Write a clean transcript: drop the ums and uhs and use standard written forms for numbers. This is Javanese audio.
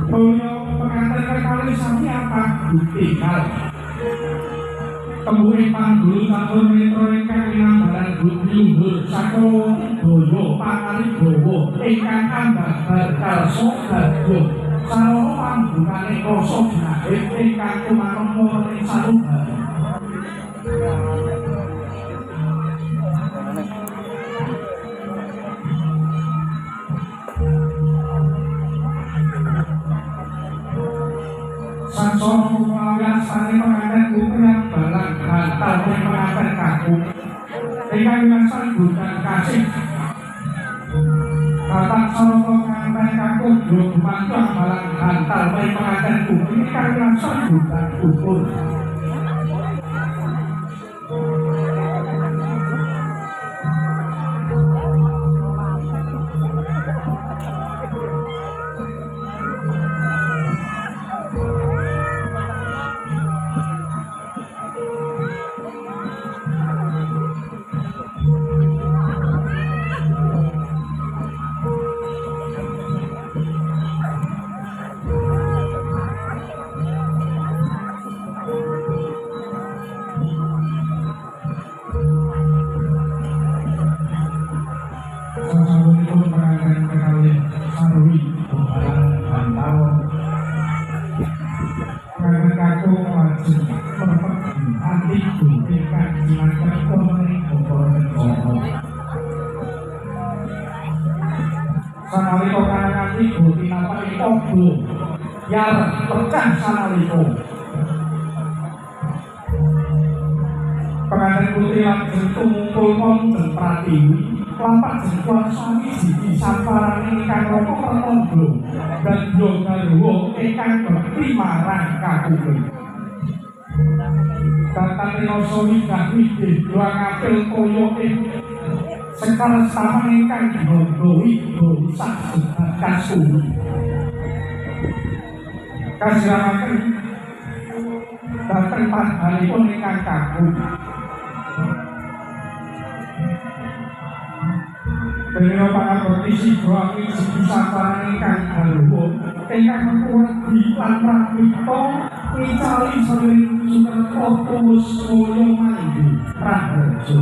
Boyo pengantin kali sami apa tinggal. Tembung panggul sampun mitra ingkang winambaran budi luhur saking boyo pangali bowo ingkang ambabar kalso gadung sarana pambungane rasa jahit ingkang kumanapa ing salubar. Sasono kulawian sani pengantin kupriang balang hantal pengantin kaku ingkang winastan budan kasih Bapak sarana pengantin kaku durung mantuh balang hantal pengantin kupri ingkang winastan budan ukur sanalika kanangan ibu tinapaki obo yar pecah sanalika pengantin putih lajeng tumungkul wonten pratiwi lampah jengkuan sami siji samparaning ingkang raka pertanda gandha garwa ingkang bekti marang kakuping datane rasa windah widih doang apil kaya ing sekar sama ingkang dibondo sak kasuri kasiramaken dhateng panjenenganipun ingkang kaku Dene pangabekti sigra ing siji samparan ingkang garwa ingkang mengkuwedi lan pramita ngicali sering sunerta tuwus mulya mandi praharja